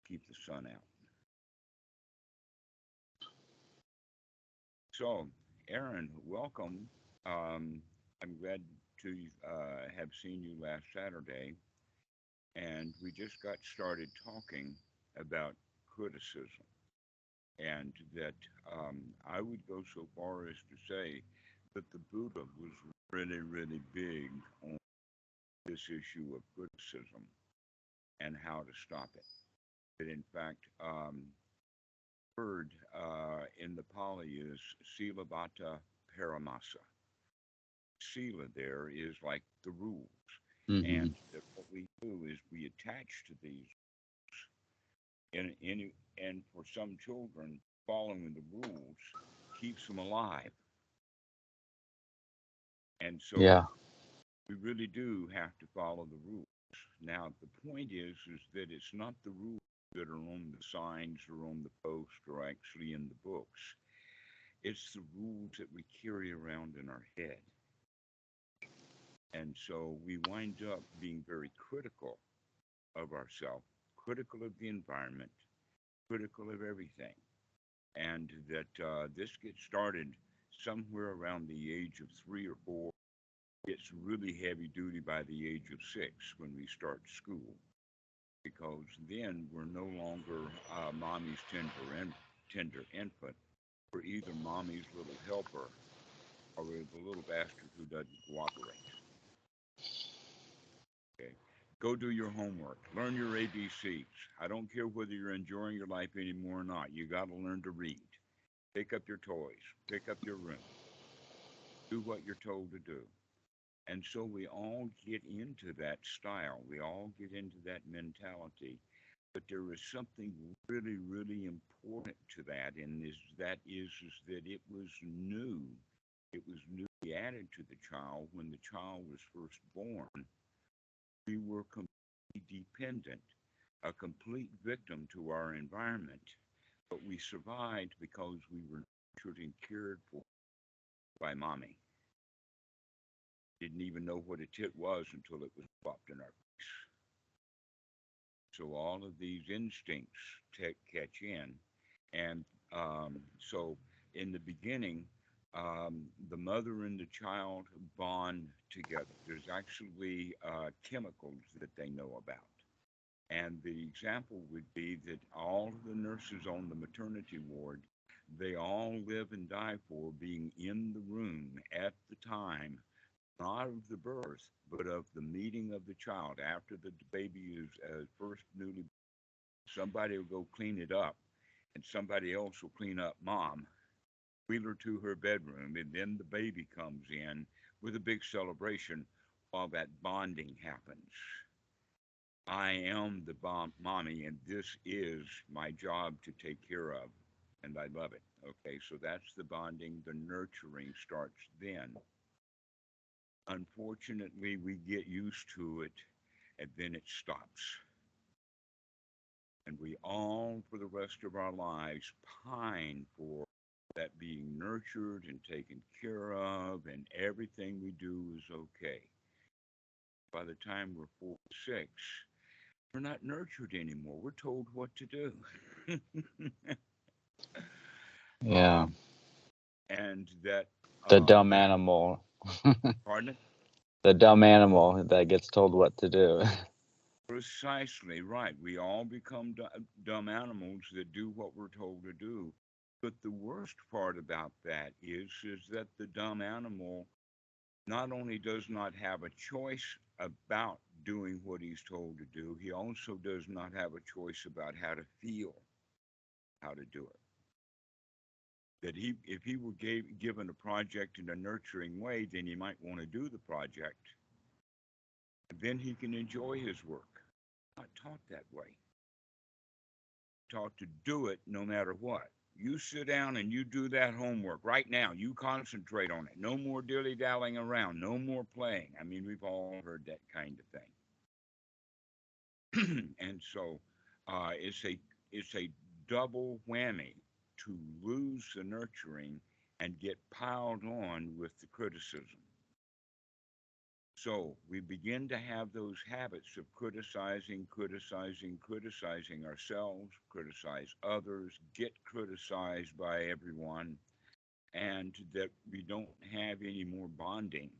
keep the sun out. So, Aaron, welcome. I'm glad to have seen you last Saturday, and we just got started talking about criticism, and that I would go so far as to say that the Buddha was really, really big on this issue of criticism and how to stop it. That in fact, word in the Pali is silabbattaparamasa. Sila there is like the rules. Mm-hmm. And that what we do is we attach to these and for some children, following the rules keeps them alive. And so Yeah. we really do have to follow the rules. Now the point is that it's not the rules that are on the signs or on the post or actually in the books. It's the rules that we carry around in our head. And so we wind up being very critical of ourselves, critical of the environment, critical of everything. And that this gets started somewhere around the age of 3 or 4. It's really heavy duty by the age of 6 when we start school, because then we're no longer mommy's tender infant. We're either mommy's little helper or we're the little bastard who doesn't cooperate. Okay. Go do your homework. Learn your ABCs. I don't care whether you're enjoying your life anymore or not. You got to learn to read. Pick up your toys. Pick up your room. Do what you're told to do. And so we all get into that style. We all get into that mentality. But there is something really, really important to that, and is that it was new. It was newly added to the child when the child was first born. We were completely dependent, a complete victim to our environment. But we survived because we were nurtured and cared for by mommy. Didn't even know what a tit was until it was popped in our face. So all of these instincts catch in. And so in the beginning, the mother and the child bond together. There's actually chemicals that they know about. And the example would be that all of the nurses on the maternity ward, they all live and die for being in the room at the time, not of the birth, but of the meeting of the child after the baby is first newly. Somebody will go clean it up, and somebody else will clean up mom, wheel her to her bedroom, and then the baby comes in with a big celebration while that bonding happens. I am the mommy, and this is my job to take care of, and I love it. Okay, so that's the bonding. The nurturing starts then. Unfortunately, we get used to it, and then it stops. And we all, for the rest of our lives, pine for that being nurtured and taken care of, and everything we do is okay. By the time we're 4 or 6, we're not nurtured anymore. We're told what to do. Yeah. um, and that, The dumb that, animal. pardon? The dumb animal that gets told what to do. Precisely right. We all become dumb animals that do what we're told to do. But the worst part about that is that the dumb animal not only does not have a choice about doing what he's told to do, he also does not have a choice about how to feel how to do it. That if he were given a project in a nurturing way, then he might want to do the project, and then he can enjoy his work. Not taught that way. Taught to do it no matter what. You sit down and you do that homework right now. You concentrate on it. No more dilly dallying around. No more playing. I mean, we've all heard that kind of thing. And so it's a double whammy to lose the nurturing and get piled on with the criticism. So we begin to have those habits of criticizing ourselves, criticize others, get criticized by everyone, and that we don't have any more bonding.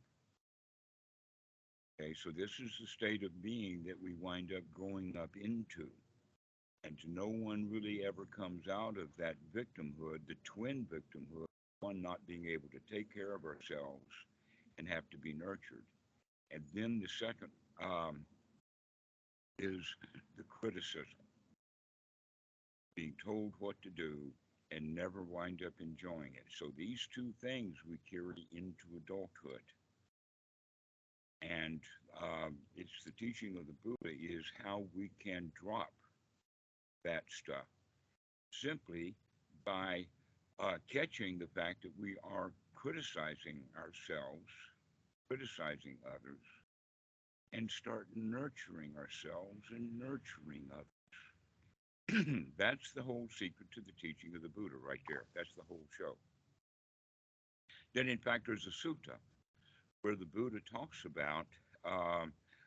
Okay, so this is the state of being that we wind up growing up into. And no one really ever comes out of that victimhood, the twin victimhood, one not being able to take care of ourselves and have to be nurtured. And then the second is the criticism, being told what to do and never wind up enjoying it. So these two things we carry into adulthood. And it's the teaching of the Buddha is how we can drop that stuff simply by catching the fact that we are criticizing ourselves, criticizing others, and start nurturing ourselves and nurturing others. That's the whole secret to the teaching of the Buddha right there. That's the whole show. Then, in fact, there's a sutta where the Buddha talks about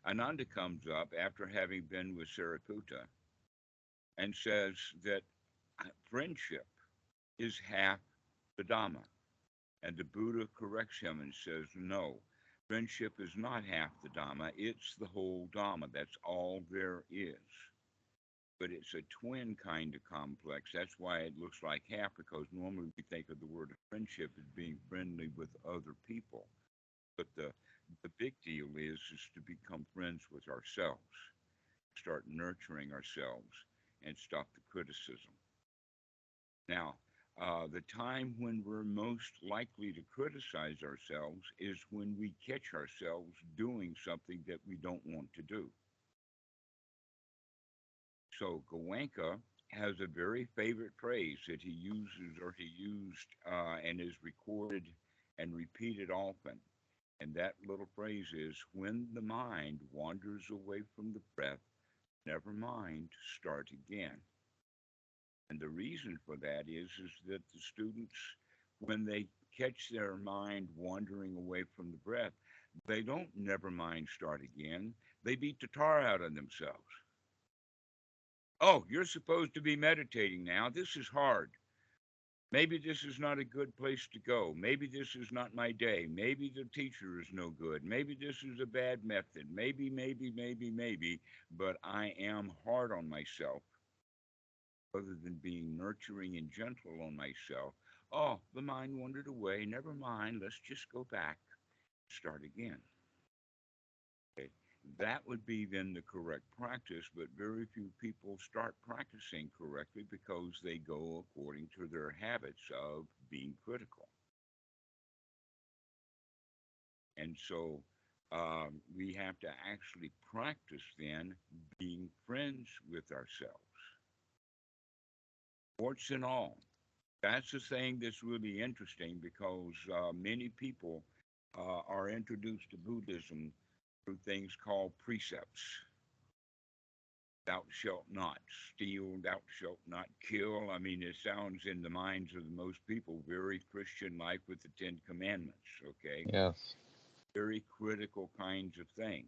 Ananda comes up after having been with Sariputta and says that friendship is half the Dhamma. And the Buddha corrects him and says, no, friendship is not half the Dhamma, it's the whole Dhamma. That's all there is. But it's a twin kind of complex. That's why it looks like half, because normally we think of the word friendship as being friendly with other people. But the big deal is to become friends with ourselves, start nurturing ourselves, and stop the criticism. Now, the time when we're most likely to criticize ourselves is when we catch ourselves doing something that we don't want to do. So Goenka has a very favorite phrase that he uses or he used and is recorded and repeated often. And that little phrase is, when the mind wanders away from the breath, never mind, start again. And the reason for that is that the students, when they catch their mind wandering away from the breath, they don't never mind start again. They beat the tar out of themselves. Oh, you're supposed to be meditating now. This is hard. Maybe this is not a good place to go. Maybe this is not my day. Maybe the teacher is no good. Maybe this is a bad method. Maybe. But I am hard on myself rather than being nurturing and gentle on myself. Oh, the mind wandered away. Never mind. Let's just go back. Start again. Okay. That would be then the correct practice, but very few people start practicing correctly because they go according to their habits of being critical. And so we have to actually practice then being friends with ourselves, warts and all. That's the thing that's really interesting because many people are introduced to Buddhism through things called precepts. Thou shalt not steal, thou shalt not kill. I mean, it sounds in the minds of the most people very Christian like with the Ten Commandments, okay? Yes. Very critical kinds of things.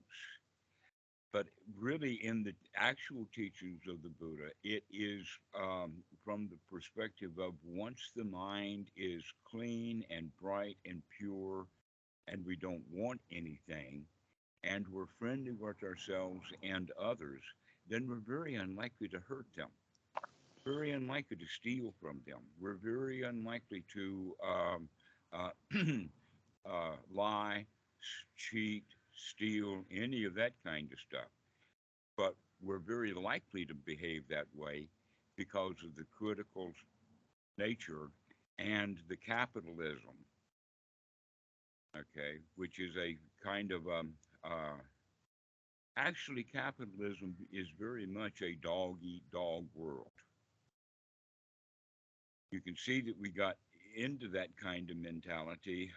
But really, in the actual teachings of the Buddha, it is from the perspective of once the mind is clean and bright and pure, and we don't want anything, and we're friendly with ourselves and others, then we're very unlikely to hurt them, very unlikely to steal from them. We're very unlikely to uh, lie, cheat, steal, any of that kind of stuff. But we're very likely to behave that way because of the critical nature and the capitalism, okay, which is a kind of actually capitalism is very much a dog eat dog world. You can see that we got into that kind of mentality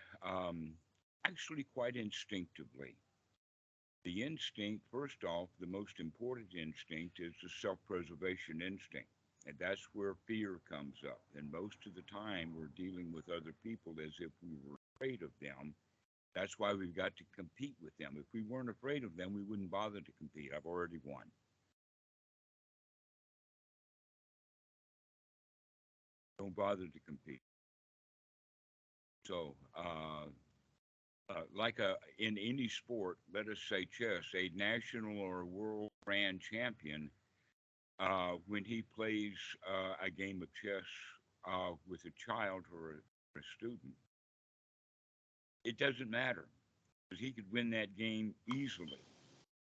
actually quite instinctively. The instinct, first off, the most important instinct is the self preservation instinct. And that's where fear comes up. And most of the time, we're dealing with other people as if we were afraid of them That's why we've got to compete with them. If we weren't afraid of them, we wouldn't bother to compete. I've already won. Don't bother to compete. So, like in any sport, let us say chess, a national or world grand champion, when he plays a game of chess with a child or a student, it doesn't matter because he could win that game easily.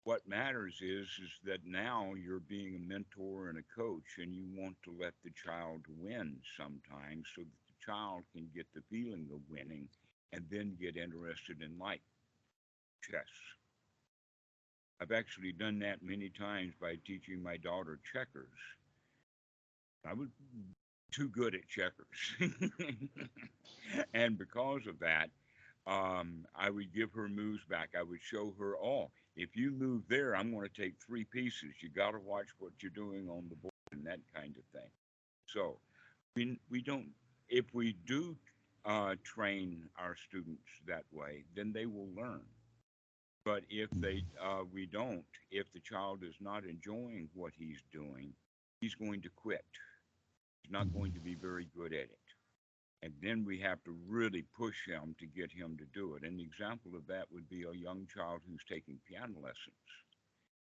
What matters is that now you're being a mentor and a coach, and you want to let the child win sometimes so that the child can get the feeling of winning and then get interested in like chess. I've actually done that many times by teaching my daughter checkers. I was too good at checkers. And because of that, I would give her moves back. I would show her, oh, if you move there, I'm going to take three pieces. You got to watch what you're doing on the board and that kind of thing. So we don't, if we do train our students that way, then they will learn. But if we don't, if the child is not enjoying what he's doing, he's going to quit. He's not going to be very good at it. And then we have to really push him to get him to do it. An example of that would be a young child who's taking piano lessons.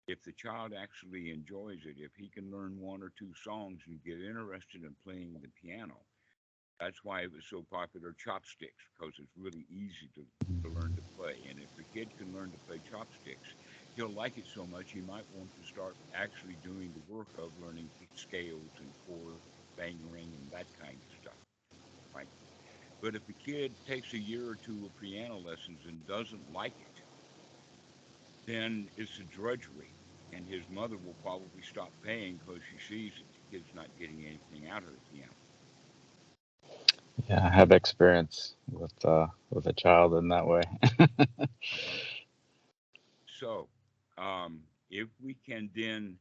If the child actually enjoys it, if he can learn one or two songs and get interested in playing the piano, that's why it was so popular, chopsticks, because it's really easy to learn to play. And if the kid can learn to play chopsticks, he'll like it so much he might want to start actually doing the work of learning scales and chords, fingering, and that kind of stuff. Right? But if the kid takes a year or two of piano lessons and doesn't like it, then it's a drudgery. And his mother will probably stop paying because she sees that the kid's not getting anything out of the piano. Yeah, I have experience with a child in that way. Uh-huh. So, if we can then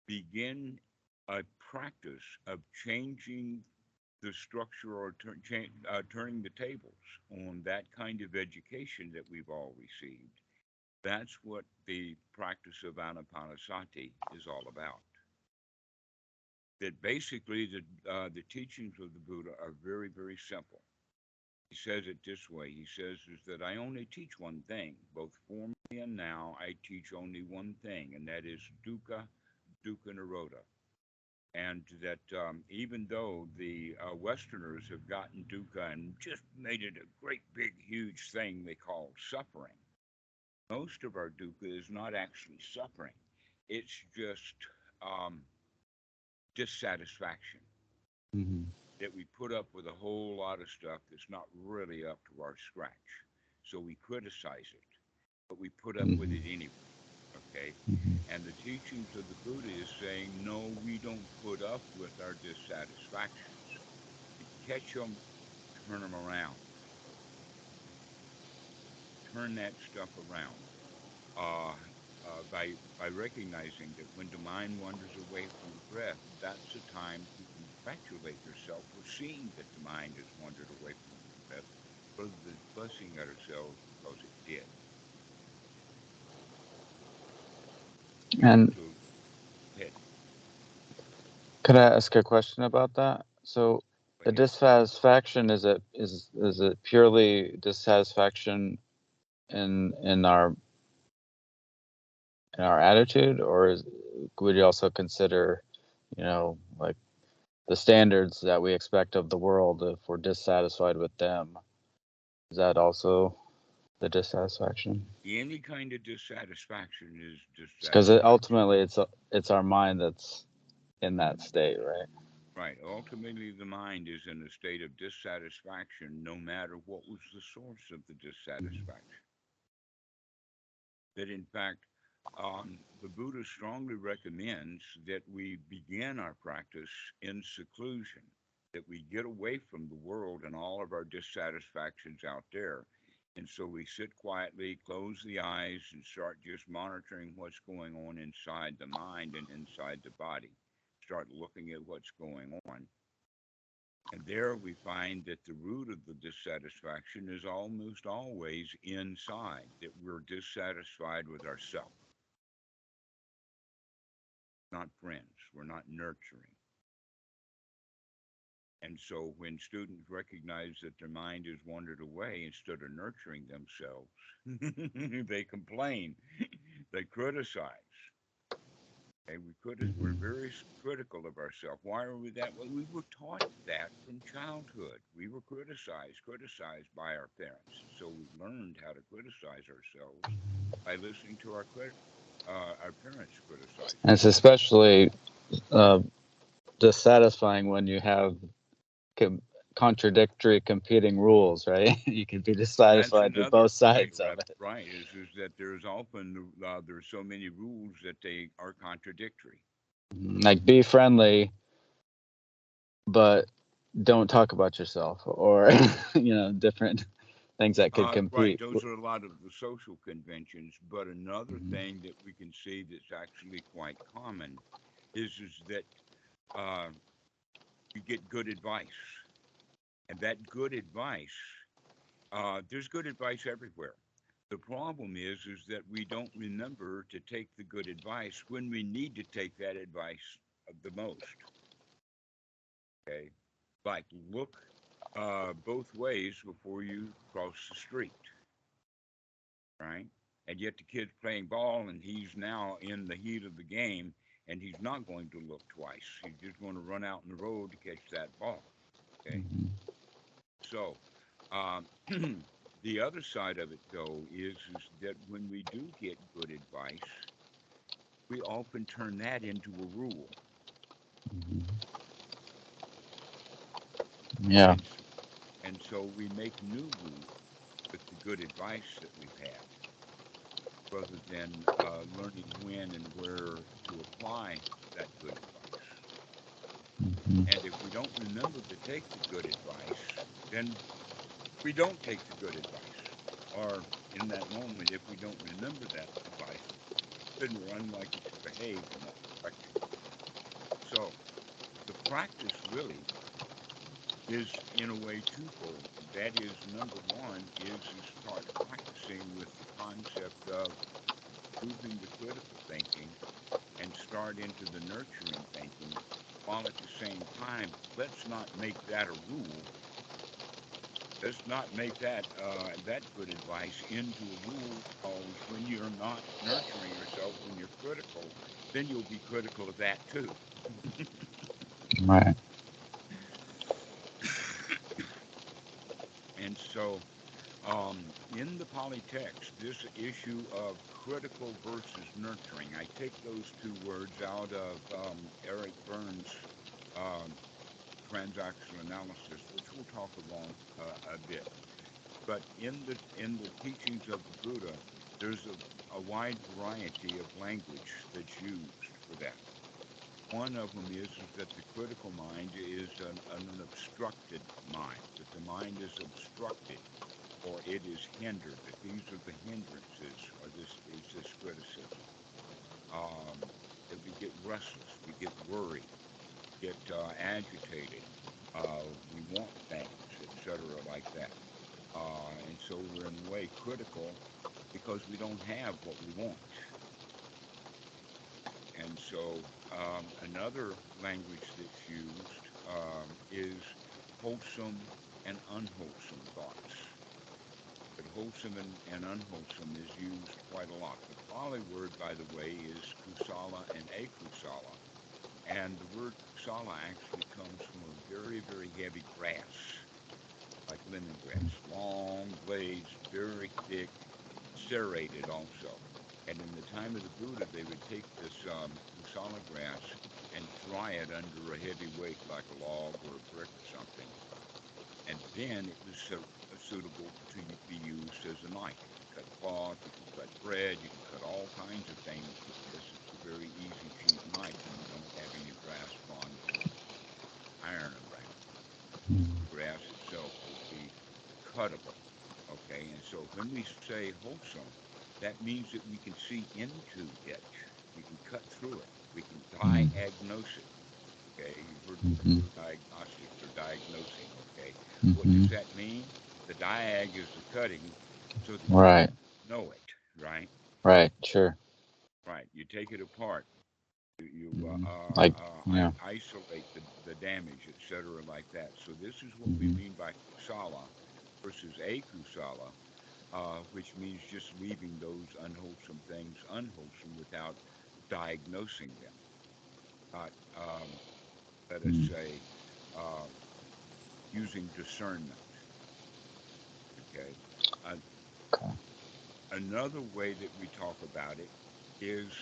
begin a practice of changing the structure or turning the tables on that kind of education that we've all received, that's what the practice of anapanasati is all about. That basically the teachings of the Buddha are very, very simple. He says it this way. He says is that I only teach one thing, both formerly and now. I teach only one thing, and that is dukkha, dukkha nirodha. And that even though the Westerners have gotten dukkha and just made it a great, big, huge thing they call suffering, most of our dukkha is not actually suffering. It's just um, dissatisfaction Hmm. that we put up with a whole lot of stuff that's not really up to our scratch. So we criticize it, but we put up with Hmm. it anyway. Okay? Hmm. And the teachings of the Buddha is saying, no, we don't put up with our dissatisfactions. We catch them, turn them around, turn that stuff around. Uh, by recognizing that when the mind wanders away from the breath, that's a time to congratulate yourself for seeing that the mind has wandered away from the breath, rather than fussing at ourselves because it did. And So, head, could I ask a question about that? So, the ahead. dissatisfaction is it purely dissatisfaction in our attitude, or would you also consider, like the standards that we expect of the world if we're dissatisfied with them? Is that also the dissatisfaction? Any kind of dissatisfaction is Because dissatisfaction. ultimately it's our mind that's in that state, right? Right. Ultimately, the mind is in a state of dissatisfaction no matter what was the source of the Mhm. dissatisfaction. That in fact, the Buddha strongly recommends that we begin our practice in seclusion, that we get away from the world and all of our dissatisfactions out there. And so we sit quietly, close the eyes, and start just monitoring what's going on inside the mind and inside the body. Start looking at what's going on. And there we find that the root of the dissatisfaction is almost always inside, that we're dissatisfied with ourselves, not friends, we're not nurturing. And so when students recognize that their mind has wandered away instead of nurturing themselves, they complain, they criticize. And we're Mhm. very critical of ourselves. Why are we that? Well, we were taught that from childhood. We were criticized by our parents. So we learned how to criticize ourselves by listening to our parents criticize And it's us. especially uh, dissatisfying when you have com- contradictory competing rules, right? You can be That's dissatisfied with another both point, sides of it. right? Is that there's often there's so many rules that they are contradictory. Like be friendly, but don't talk about yourself, or different things that could Right. compete. Those are a lot of the social conventions. But another Mhm. thing that we can see that's actually quite common is that uh, you get good advice, and that good advice, there's good advice everywhere. The problem is that we don't remember to take the good advice when we need to take that advice the most. Okay, like look both ways before you cross the street, right? And yet the kid's playing ball and he's now in the heat of the game and he's not going to look twice. He's just going to run out in the road to catch that ball. Okay. Mhm. So um, the other side of it, though, is that when we do get good advice, we often turn that into a rule. Mhm. Yeah. And, and so we make new rules with the good advice that we've had rather than learning when and where to apply that good advice. Mhm. And if we don't remember to take the good advice, then we don't take the good advice. Or in that moment, if we don't remember that advice, then we're unlikely to behave in that direction. So the practice really is in a way twofold. That is, number one is to start practicing with the concept of moving the critical thinking and start into the nurturing thinking, while at the same time, let's not make that a rule. Let's not make that good advice into a rule, because when you're not nurturing yourself, when you're critical, then you'll be critical of that too. Right. And so, in the Pali text, this issue of critical versus nurturing, I take those two words out of Eric Berne's um, transactional analysis, which we'll talk along a bit. But in the teachings of the Buddha, there's a wide variety of language that's used for that. One of them is that the critical mind is an obstructed mind, that the mind is obstructed or it is hindered, that these are the hindrances, or this is this criticism. That we get restless, we get worried, get agitated, we want things, etc., like that. And so we're in a way critical because we don't have what we want. And so another language that's used is wholesome and unwholesome thoughts. But wholesome and unwholesome is used quite a lot. The Pali word, by the way, is kusala and akusala. And the word kusala actually comes from a very, very heavy grass, like lemongrass, long blades, very thick, serrated also. And in the time of the Buddha, they would take this kusala grass and dry it under a heavy weight, like a log or a brick or something. And then it was suitable to be used as a knife. You can cut cloth, you can cut bread, you can cut all kinds of things with this. It's a very easy, cheap knife, and you don't have any grasp on iron around. The grass itself will be cuttable. Okay, and so when we say wholesome, that means that we can see into it. We can cut through it. We can Mhm. diagnose it. Okay, you've heard the Hmm. word diagnostics or diagnosing. Okay, what Hmm. does that mean? The diag is the cutting, so that you Right. know it, right? Right. Sure. Right. You take it apart. You Hmm. Like, I yeah. isolate the damage, etc., like that. So this is what we Hmm. mean by kusala versus akusala, which means just leaving those unwholesome things unwholesome without diagnosing them. Not, let us say, uh, using discernment. Okay. Uh, Okay. Another way that we talk about it is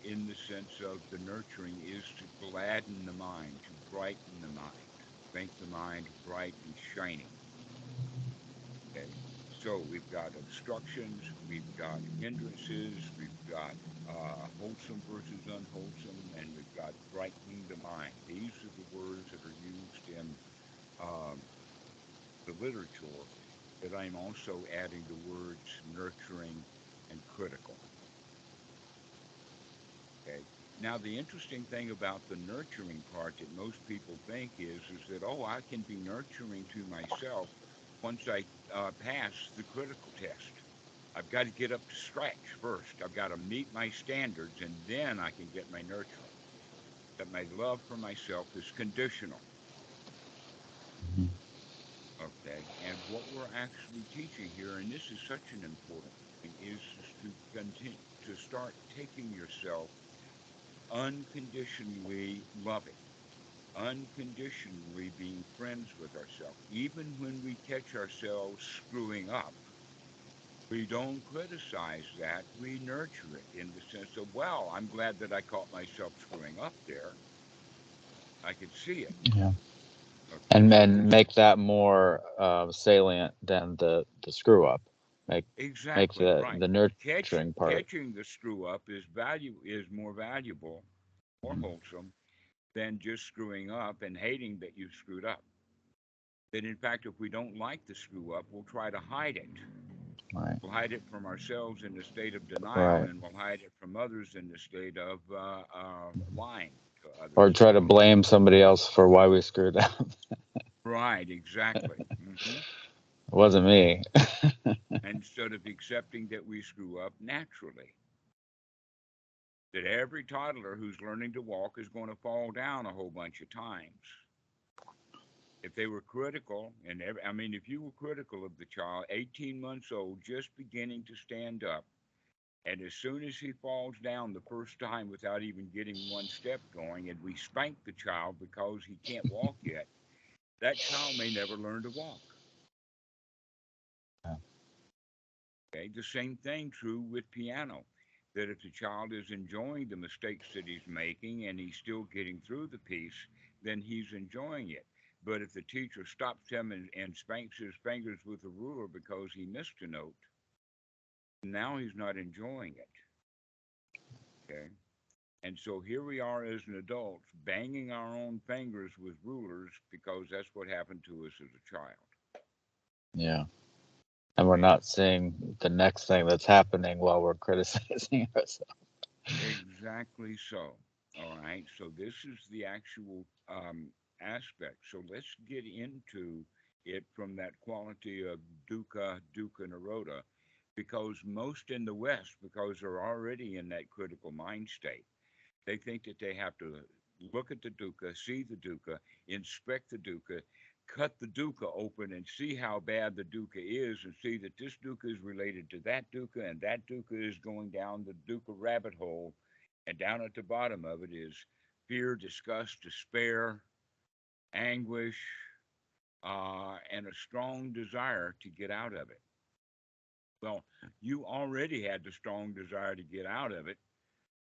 in the sense of the nurturing is to gladden the mind, to brighten the mind, make the mind bright and shining. Okay. So we've got obstructions, we've got hindrances, we've got wholesome versus unwholesome, and we've got brightening the mind. These are the words that are used in um, the literature, that I'm also adding the words nurturing and critical. Okay. Now, the interesting thing about the nurturing part that most people think is that, oh, I can be nurturing to myself once I pass the critical test. I've got to get up to scratch first. I've got to meet my standards, and then I can get my nurturing. That my love for myself is conditional. Hmm. Okay. And what we're actually teaching here, and this is such an important thing, is to continue to start taking yourself unconditionally loving, unconditionally being friends with ourselves. Even when we catch ourselves screwing up, we don't criticize that. We nurture it in the sense of, well, I'm glad that I caught myself screwing up there. I could see it. Yeah. Okay, so And there's make that more salient than the screw up. Make exactly right. the nurturing part. Catching the screw up is more valuable, more Mhm. wholesome than just screwing up and hating that you screwed up. That in fact, if we don't like the screw up, we'll try to hide it. Right. We'll hide it from ourselves in the state of denial, Right. and we'll hide it from others in the state of lying to Or others. try to blame somebody else for why we screwed up. Right, exactly. It wasn't me. Instead of accepting that we screw up naturally, that every toddler who's learning to walk is going to fall down a whole bunch of times. If they were critical, and I mean, if you were critical of the child, 18 months old, just beginning to stand up, and as soon as he falls down the first time without even getting one step going, and we spank the child because he can't walk yet, that child may never learn to walk. Okay, the same thing true with piano. That if the child is enjoying the mistakes that he's making and he's still getting through the piece, then he's enjoying it. But if the teacher stops him and spanks his fingers with a ruler because he missed a note, now he's not enjoying it. Okay. And so here we are as an adult banging our own fingers with rulers because that's what happened to us as a child. Yeah. And we're Okay. not seeing the next thing that's happening while we're criticizing ourselves. Exactly so. All right. So this is the actual aspect. So let's get into it from that quality of dukkha, nirodha, because most in the West, because they're already in that critical mind state, they think that they have to look at the dukkha, see the dukkha, inspect the dukkha, cut the dukkha open and see how bad the dukkha is and see that this dukkha is related to that dukkha and that dukkha is going down the dukkha rabbit hole. And down at the bottom of it is fear, disgust, despair, anguish, and a strong desire to get out of it. Well, you already had the strong desire to get out of it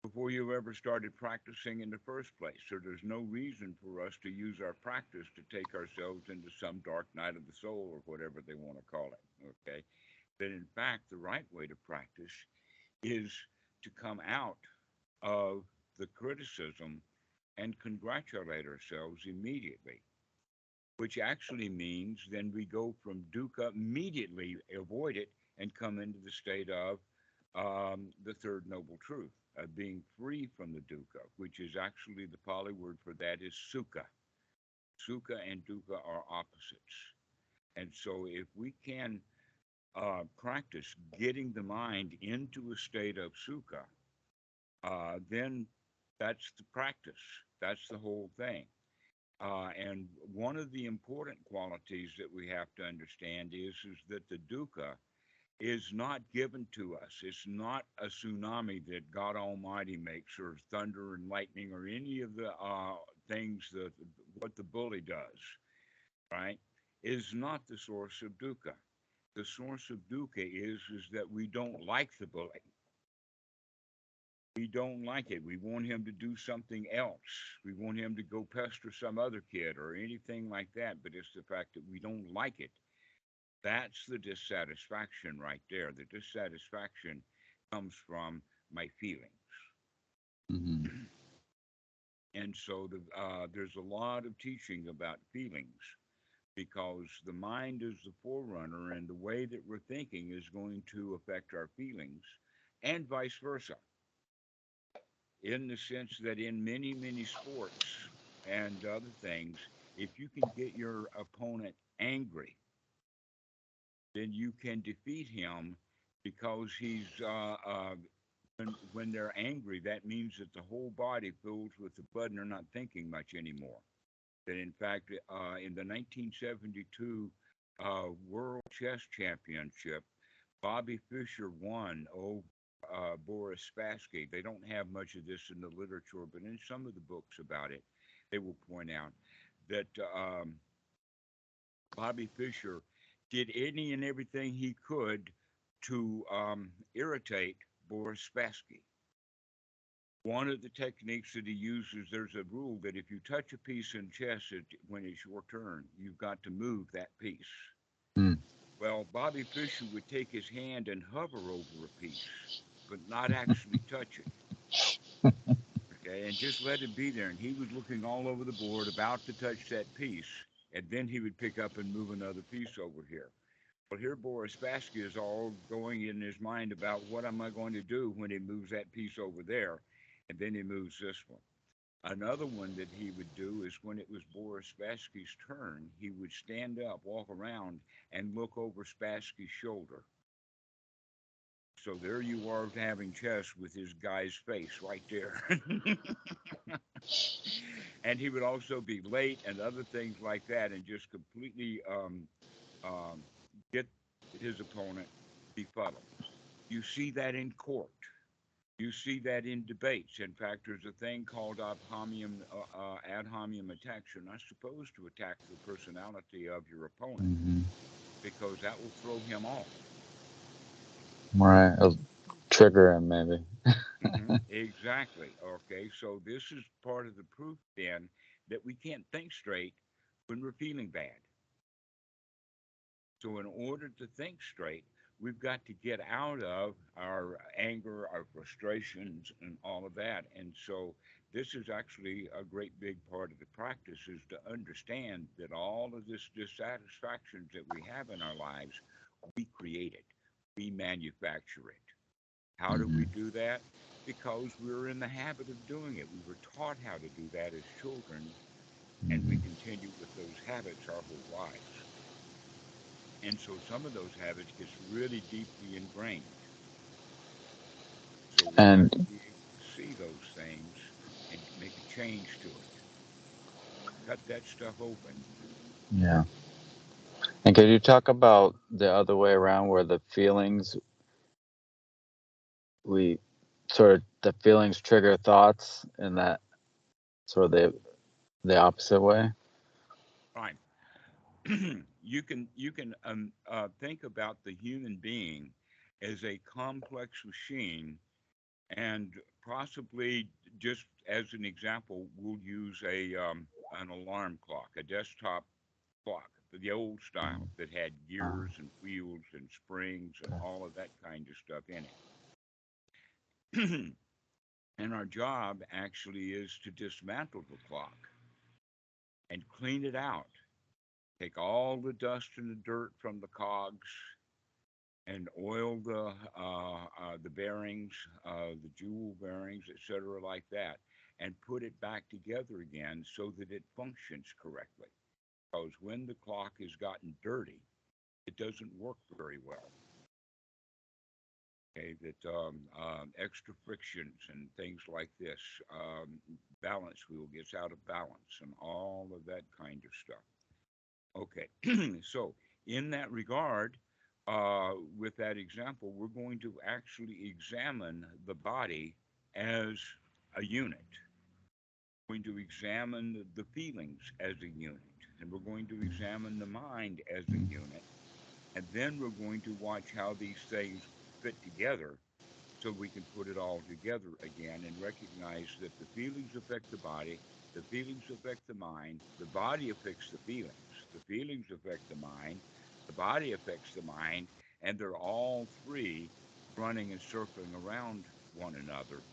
before you ever started practicing in the first place. So there's no reason for us to use our practice to take ourselves into some dark night of the soul or whatever they want to call it. Okay. That in fact, the right way to practice is to come out of the criticism and congratulate ourselves immediately, which actually means then we go from dukkha, immediately avoid it, and come into the state of the third noble truth, being free from the dukkha, which is actually the Pali word for that is sukha. Sukha and dukkha are opposites. And so if we can practice getting the mind into a state of sukha, then that's the practice. That's the whole thing. And one of the important qualities that we have to understand is that the dukkha is not given to us. It's not a tsunami that God Almighty makes, or thunder and lightning, or any of the things that what the bully does, right? Is not the source of dukkha. The source of dukkha is that we don't like the bully. We don't like it. We want him to do something else. We want him to go pester some other kid or anything like that. But it's the fact that we don't like it. That's the dissatisfaction right there. The dissatisfaction comes from my feelings. Mm-hmm. And so there's a lot of teaching about feelings because the mind is the forerunner, and the way that we're thinking is going to affect our feelings, and vice versa. In the sense that in many, many sports and other things, if you can get your opponent angry, then you can defeat him because when they're angry, that means that the whole body fills with the blood and they're not thinking much anymore. That in fact, in the 1972 World Chess Championship, Bobby Fischer won over Boris Spassky. They don't have much of this in the literature, but in some of the books about it, they will point out that Bobby Fischer did any and everything he could to irritate Boris Spassky. One of the techniques that he uses, there's a rule that if you touch a piece in chess when it's your turn, you've got to move that piece. Mm. Well, Bobby Fischer would take his hand and hover over a piece, but not actually touch it. Okay, and just let it be there. And he was looking all over the board, about to touch that piece, and then he would pick up and move another piece over here. Well, here Boris Spassky is all going in his mind about what am I going to do when he moves that piece over there, and then he moves this one. Another one that he would do is when it was Boris Spassky's turn, he would stand up, walk around, and look over Spassky's shoulder. So there you are having chess with his guy's face right there. And he would also be late and other things like that, and just completely um, get his opponent befuddled. You see that in court. You see that in debates. In fact, there's a thing called ad hominem attacks. You're not supposed to attack the personality of your opponent Mm-hmm. because that will throw him off. Right. It'll trigger him, maybe. Exactly. Okay. So this is part of the proof then that we can't think straight when we're feeling bad. So in order to think straight, we've got to get out of our anger, our frustrations, and all of that. And so this is actually a great big part of the practice is to understand that all of this dissatisfactions that we have in our lives, we create it, we manufacture it. How do Mm-hmm. we do that? Because we're in the habit of doing it. We were taught how to do that as children, and we Mm-hmm. continue with those habits our whole lives. And so some of those habits gets really deeply ingrained. So we've got to And be able to see those things and make a change to it. Cut that stuff open. yeah. And could you talk about the other way around where the feelings we sort of the feelings trigger thoughts in that sort of the opposite way? Fine. You can think about the human being as a complex machine, and possibly just as an example, we'll use a an alarm clock, a desktop clock, the old style that had Uh, gears and wheels and springs and all of that kind of stuff in it. And our job actually is to dismantle the clock and clean it out. Take all the dust and the dirt from the cogs and oil the bearings, the jewel bearings, etc., like that, and put it back together again so that it functions correctly. Because when the clock has gotten dirty, it doesn't work very well. Okay, that extra frictions and things like this, balance wheel gets out of balance, and all of that kind of stuff. Okay, so in that regard, with that example, we're going to actually examine the body as a unit. We're going to examine the feelings as a unit, and we're going to examine the mind as a unit, and then we're going to watch how these things fit together so we can put it all together again and recognize that the feelings affect the feelings affect the mind, the body affects the feelings affect the body affects the mind, and they're all three running and circling around one another.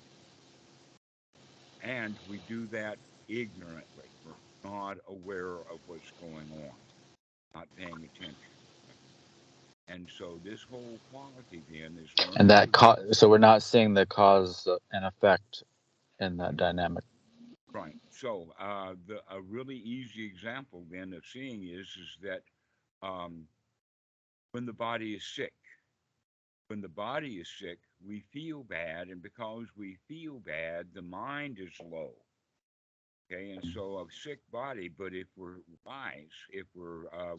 And we do that ignorantly. We're not aware of what's going on, not paying attention. And so this whole quality then is And learning that to be so we're not seeing the cause and effect in that dynamic. right. So the a really easy example then of seeing is that um, when the body is sick, when the body is sick, we feel bad, and because we feel bad, the mind is low. Okay, and so a sick body, but if we're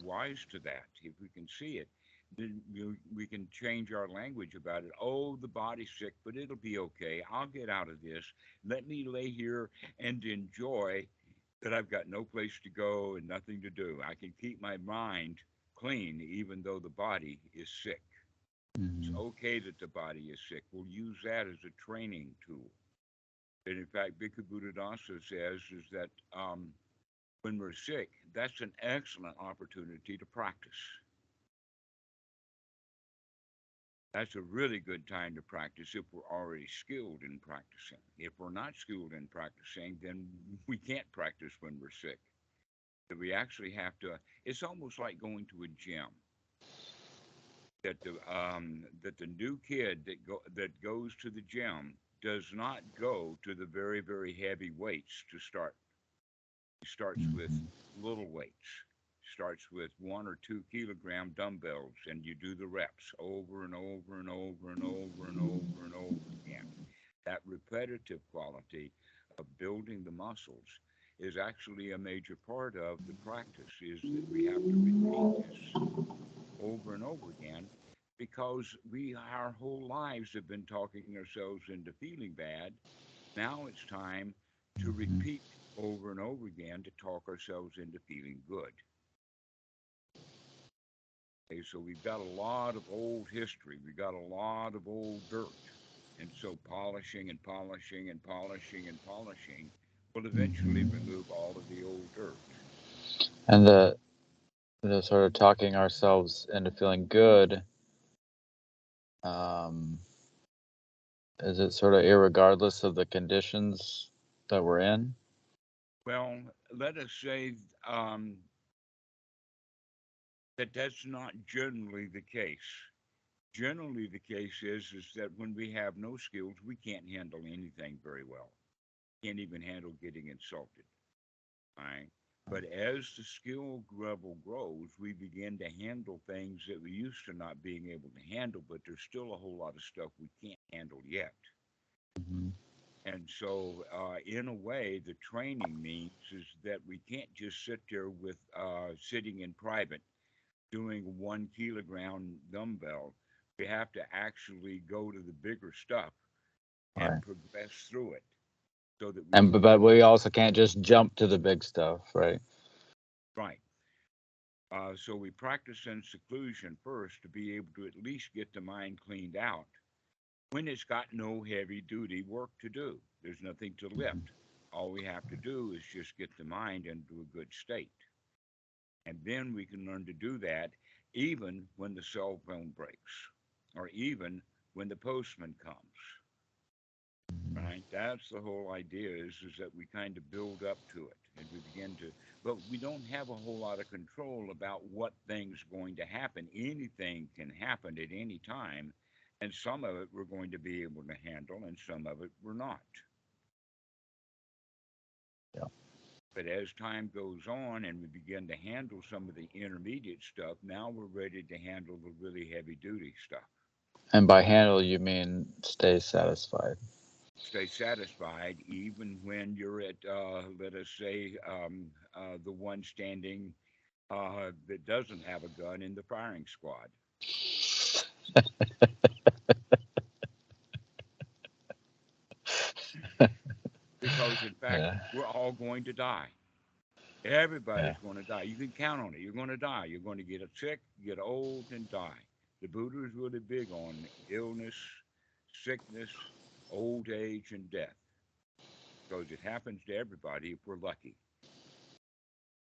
wise to that, if we can see it, then we can change our language about it. Oh, the body's sick, but it'll be okay. I'll get out of this. Let me lay here and enjoy that I've got no place to go and nothing to do. I can keep my mind clean even though the body is sick. It's Mm-hmm. okay that the body is sick. We'll use that as a training tool. And in fact, Bhikkhu Buddhadasa says is that when we're sick, that's an excellent opportunity to practice. That's a really good time to practice if we're already skilled in practicing. If we're not skilled in practicing, then we can't practice when we're sick. That we actually have to. It's almost like going to a gym. That the new kid that goes to the gym does not go to the very heavy weights to start. He starts with Mm-hmm. little weights. Starts with 1 or 2 kilogram dumbbells, and you do the reps over and over and over and over and over and over again. That repetitive quality of building the muscles is actually a major part of the practice. Is that we have to repeat this over and over again because we our whole lives have been talking ourselves into feeling bad. Now it's time to Mm-hmm. repeat over and over again to talk ourselves into feeling good. Okay, so we've got a lot of old history, we've got a lot of old dirt. And so polishing and polishing and polishing and polishing will eventually Mm-hmm. remove all of the old dirt. And the sort of talking ourselves into feeling good, um, is it sort of irregardless of the conditions that we're in? Well, let us say um, that that's not generally the case. Generally, the case is that when we have no skills, we can't handle anything very well. Can't even handle getting insulted. Right? But as the skill level grows, we begin to handle things that we used to not being able to handle, but there's still a whole lot of stuff we can't handle yet. Mm-hmm. And so, in a way, the training means is that we can't just sit there with sitting in private doing 1 kilogram dumbbell. We have to actually go to the bigger stuff and Right. progress through it so that we And can but get we also can't just jump to the big stuff, right? right. So we practice in seclusion first to be able to at least get the mind cleaned out when it's got no heavy duty work to do. There's nothing to Mm-hmm. lift. All we have to do is just get the mind into a good state. And then we can learn to do that even when the cell phone breaks or even when the postman comes. right? That's the whole idea is that we kind of build up to it and we begin to, but we don't have a whole lot of control about what things going to happen. Anything can happen at any time, and some of it we're going to be able to handle, and some of it we're not. Yeah. But as time goes on and we begin to handle some of the intermediate stuff, now we're ready to handle the really heavy duty stuff. And by handle, you mean stay satisfied. Stay satisfied even when you're at, let us say, the one standing that doesn't have a gun in the firing squad. Because, in fact, Yeah. we're all going to die. Yeah. Everybody's going to die. You can count on it. You're going to die. You're going to get sick, get old, and die. The Buddha is really big on illness, sickness, old age, and death because it happens to everybody if we're lucky.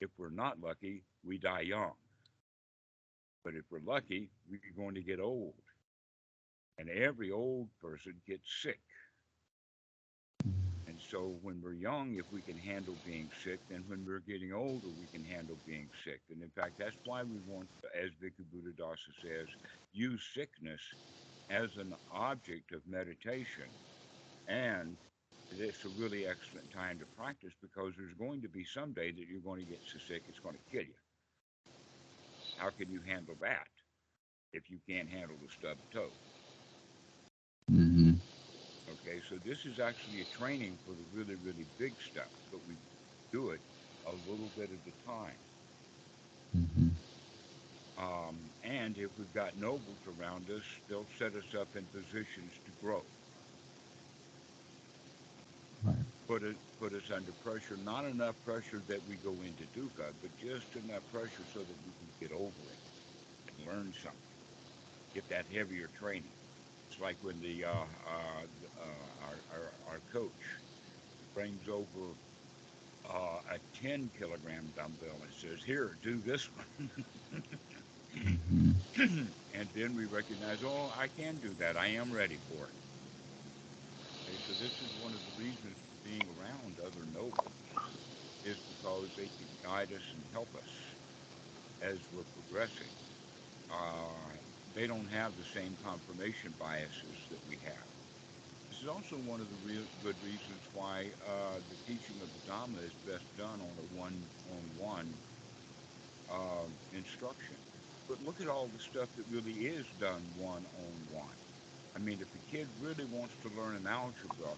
If we're not lucky, we die young. But if we're lucky, we're going to get old. And every old person gets sick. And so when we're young, if we can handle being sick, then when we're getting older, we can handle being sick. And in fact, that's why we want, as Bhikkhu Buddhadasa says, use sickness as an object of meditation. And it's a really excellent time to practice because there's going to be some day that you're going to get so sick it's going to kill you. How can you handle that if you can't handle the stubbed toe? Mm-hmm. Okay, so this is actually a training for the really, really big stuff, but we do it a little bit at a time. Mm-hmm. And if we've got nobles around us, they'll set us up in positions to grow, Right. put us under pressure, not enough pressure that we go into dukkha, but just enough pressure so that we can get over it and learn something, get that heavier training. It's like when our coach brings over a 10-kilogram dumbbell and says, "Here, do this one." Mm-hmm. And then we recognize, oh, I can do that. I am ready for it. Okay, so this is one of the reasons for being around other nobles is because they can guide us and help us as we're progressing. Uh, they don't have the same confirmation biases that we have. This is also one of the real good reasons why the teaching of the Dhamma is best done on a one-on-one instruction. But look at all the stuff that really is done one-on-one. I mean, if a kid really wants to learn an algebra,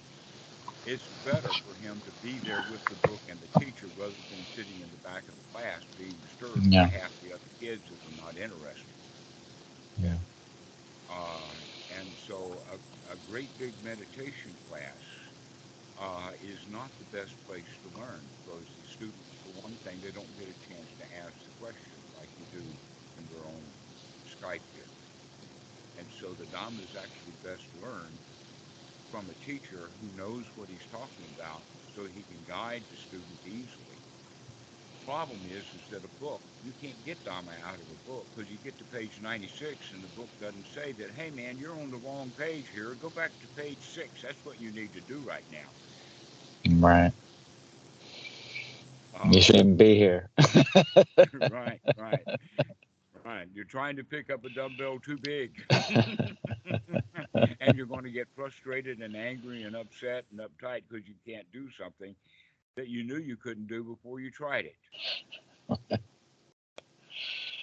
it's better for him to be there with the book and the teacher rather than sitting in the back of the class being disturbed by Yeah. half the other kids that are not interested. Yeah. Uh, and so a great big meditation class is not the best place to learn because the students, for one thing, they don't get a chance to ask the question like you do when we're on Skype here. And so the Dhamma is actually best learned from a teacher who knows what he's talking about so he can guide the student easily. Problem is that a book, you can't get Dhamma out of a book because you get to page 96 and the book doesn't say that, hey man, you're on the wrong page here. Go back to page 6. That's what you need to do right now. Right. You Um, shouldn't be here. right, right, right. You're trying to pick up a dumbbell too big. And you're going to get frustrated and angry and upset and uptight because you can't do something that you knew you couldn't do before you tried it.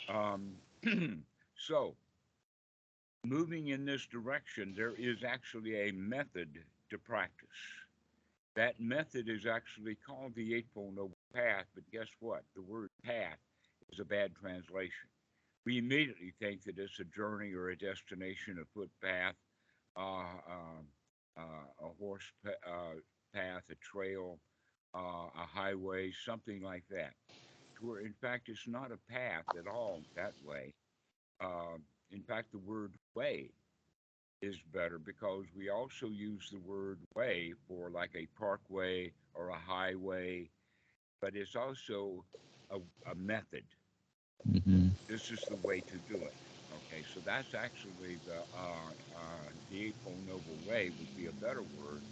Um, so, moving in this direction, there is actually a method to practice. That method is actually called the Eightfold Noble Path, but guess what? The word path is a bad translation. We immediately think that it's a journey or a destination, a footpath, a path, a trail, a highway, something like that. To where, in fact, it's not a path at all that way. Uh, in fact, the word way is better because we also use the word way for like a parkway or a highway, but it's also a, a method. Mm-hmm. This is the way to do it. Okay, so that's actually the Eightfold Noble Way would be a better word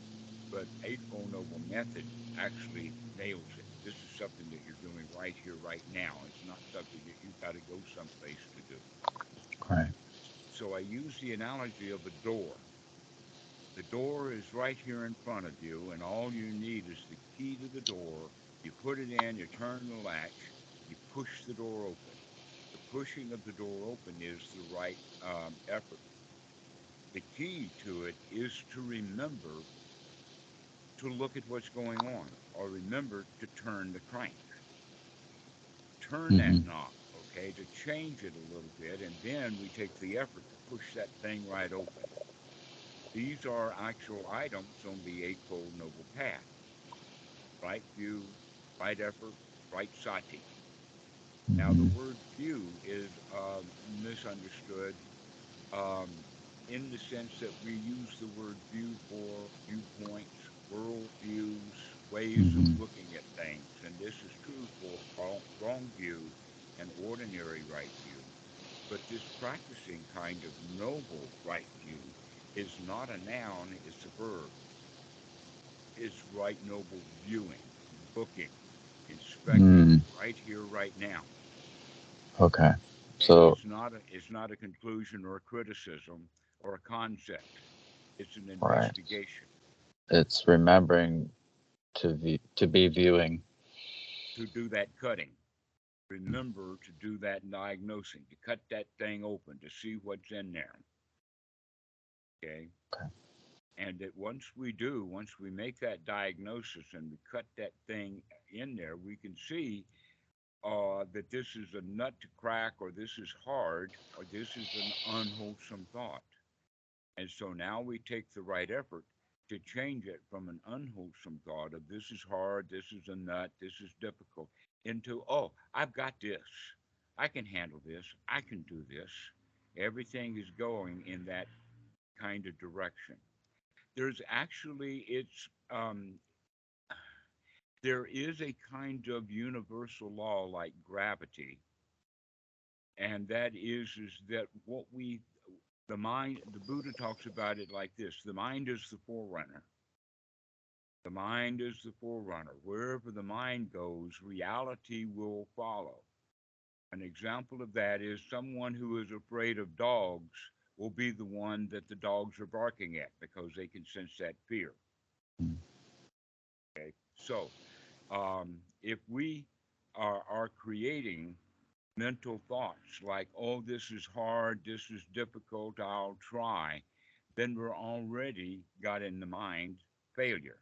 but Eightfold Noble Method actually nails it. This is something that you're doing right here, right now. It's not something that you've got to go someplace to do. Right. So I use the analogy of a door. The door is right here in front of you, and all you need is the key to the door. You put it in, you turn the latch, you push the door open. The pushing of the door open is the right effort. The key to it is to remember to look at what's going on, or remember to turn the crank, turn that Mm-hmm. knob, okay, to change it a little bit, and then we take the effort to push that thing right open. These are actual items on the Eightfold Noble Path: right view, right effort, right sati. Now, the Mm-hmm. word view is misunderstood um, in the sense that we use the word view for viewpoints, world views, ways of Mm-hmm. looking at things. And this is true for wrong view and ordinary right view. But this practicing kind of noble right view is not a noun, it's a verb. It's right noble viewing, looking, inspecting, Mm. right here, right now. Okay. And So, it's not a conclusion or a criticism or a concept. It's an right. investigation It's remembering to be viewing. to do that cutting. Remember to do that diagnosing, to cut that thing open, to see what's in there. Okay. Okay. And that once we make that diagnosis and we cut that thing in there, we can see that this is a nut to crack, or this is hard, or this is an unwholesome thought. And so now we take the right effort to change it from an unwholesome thought of this is hard, this is a nut, this is difficult, into, oh, I've got this. I can handle this. I can do this. Everything is going in that kind of direction. There's actually, there is a kind of universal law like gravity, and that is that the mind, the Buddha talks about it like this: the mind is the forerunner. The mind is the forerunner. Wherever the mind goes, reality will follow. An example of that is someone who is afraid of dogs will be the one that the dogs are barking at because they can sense that fear. Okay. So if we are creating mental thoughts like, oh, this is hard, this is difficult, I'll try, then we're already got in the mind failure.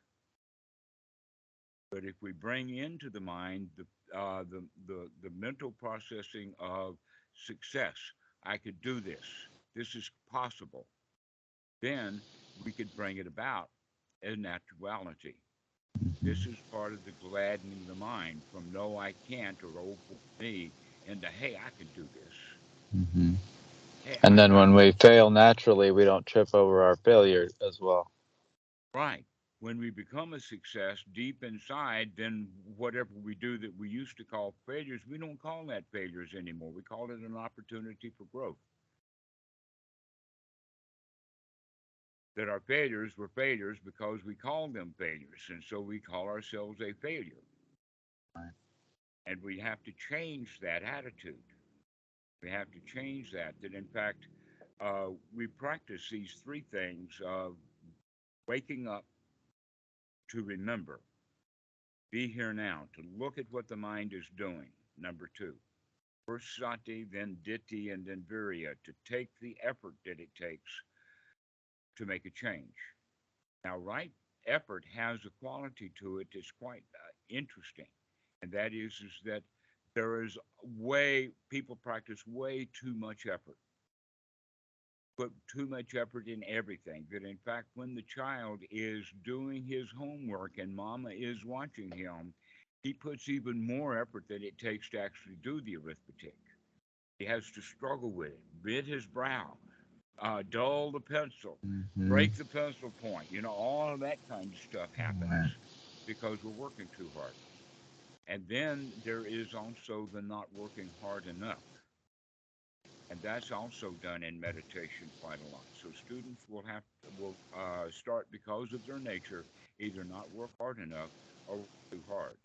But if we bring into the mind the mental processing of success, I could do this, this is possible, then we could bring it about in actuality. This is part of the gladdening the mind from no, I can't, or oh, poor me, into hey, I can do this. Mm-hmm. Hey, And I've then got when we this. fail naturally, we don't trip over our failure as well. Right. When we become a success deep inside, then whatever we do that we used to call failures, we don't call that failures anymore. We call it an opportunity for growth. That our failures were failures because we called them failures. And so we call ourselves a failure. Right. And we have to change that attitude. We have to change that. That in fact, we practice these three things of waking up to remember, be here now, to look at what the mind is doing. Number two, first sati, then ditthi, and then virya, to take the effort that it takes to make a change. Now, right effort has a quality to it that's quite interesting, and that is that there is people practice way too much effort, put too much effort in everything. That in fact, when the child is doing his homework and mama is watching him, he puts even more effort than it takes to actually do the arithmetic. He has to struggle with it, bend his brow, dull the pencil, Mm-hmm. break the pencil point. All of that kind of stuff happens Right. because we're working too hard. And then there is also the not working hard enough. And that's also done in meditation quite a lot. So students will start because of their nature either not work hard enough or work too hard.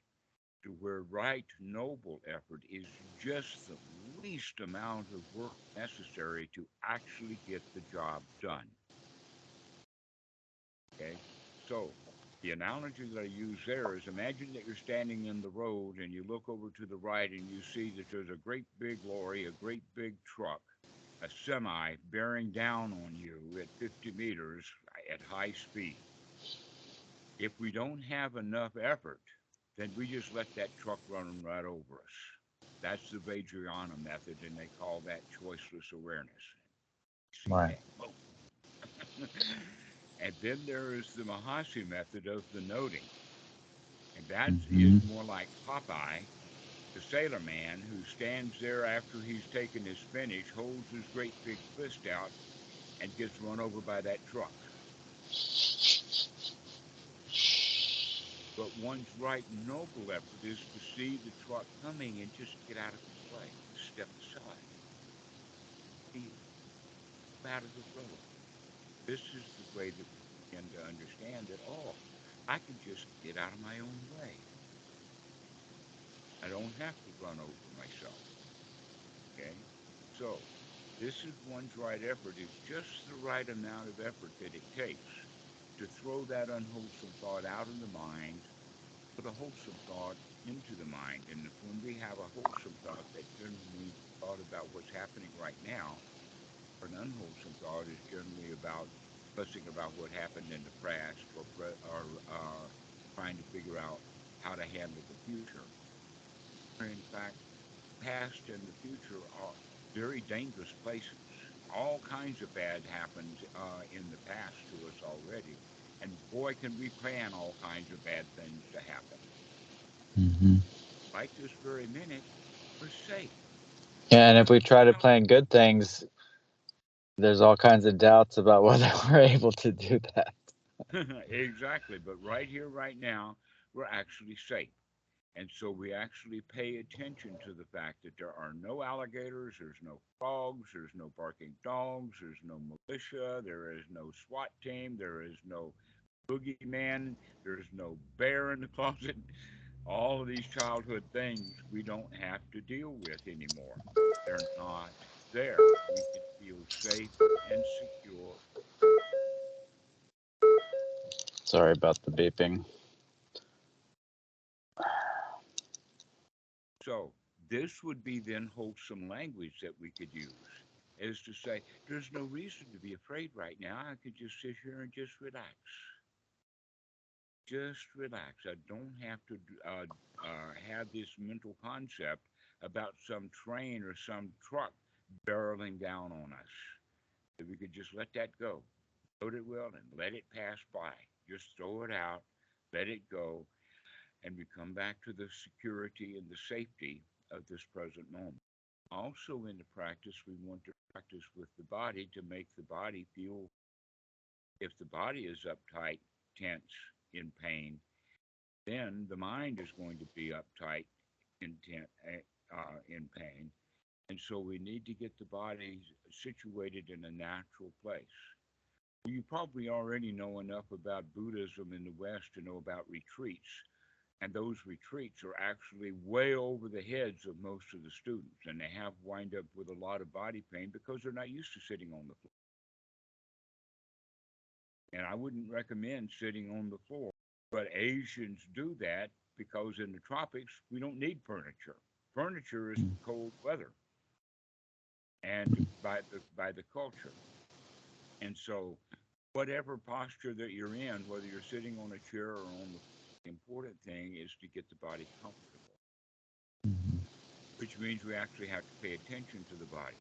To where right noble effort is just the least amount of work necessary to actually get the job done. Okay? So, the analogy that I use there is imagine that you're standing in the road and you look over to the right and you see that there's a great big lorry, a great big truck, a semi bearing down on you at 50 meters at high speed. If we don't have enough effort, then we just let that truck run right over us. That's the Vajrayana method, and they call that choiceless awareness. See Right. that? Boom. And then there is the Mahasi method of the noting, and that is Mm-hmm. more like Popeye, the sailor man who stands there after he's taken his spinach, holds his great big fist out, and gets run over by that truck. But one's right noble effort is to see the truck coming and just get out of its way, step aside, be out of the road. This is the way that we begin to understand that, oh, I can just get out of my own way. I don't have to run over myself. Okay? So, this is one's right effort is just the right amount of effort that it takes to throw that unwholesome thought out of the mind, put a wholesome thought into the mind. And when we have a wholesome thought, that generally means a thought about what's happening right now. Or an unwholesome thought is generally about fussing about what happened in the past or trying to figure out how to handle the future. In fact, past and the future are very dangerous places. All kinds of bad happened in the past to us already. And boy, can we plan all kinds of bad things to happen. Mm-hmm. Right this very minute, we're safe. Yeah, and if we try to plan good things, there's all kinds of doubts about whether we're able to do that. Exactly. But right here, right now, we're actually safe. And so we actually pay attention to the fact that there are no alligators, there's no frogs, there's no barking dogs, there's no militia, there is no SWAT team, there is no boogeyman, there's no bear in the closet. All of these childhood things we don't have to deal with anymore. They're not there. We can feel safe and secure. Sorry about the beeping. So this would be then wholesome language that we could use, is to say, there's no reason to be afraid right now. I could just sit here and just relax. Just relax. I don't have to have this mental concept about some train or some truck barreling down on us. If we could just let that go, load it well, and let it pass by. Just throw it out, let it go, and we come back to the security and the safety of this present moment. Also, in the practice, we want to practice with the body to make the body feel if the body is uptight, tense, in pain, then the mind is going to be uptight, in pain. And so we need to get the body situated in a natural place. You probably already know enough about Buddhism in the West to know about retreats. And those retreats are actually way over the heads of most of the students. And they have wind up with a lot of body pain because they're not used to sitting on the floor. And I wouldn't recommend sitting on the floor. But Asians do that because in the tropics, we don't need furniture. Furniture is for cold weather and by the culture. And so whatever posture that you're in, whether you're sitting on a chair or on the important thing is to get the body comfortable, Mm-hmm. which means we actually have to pay attention to the body.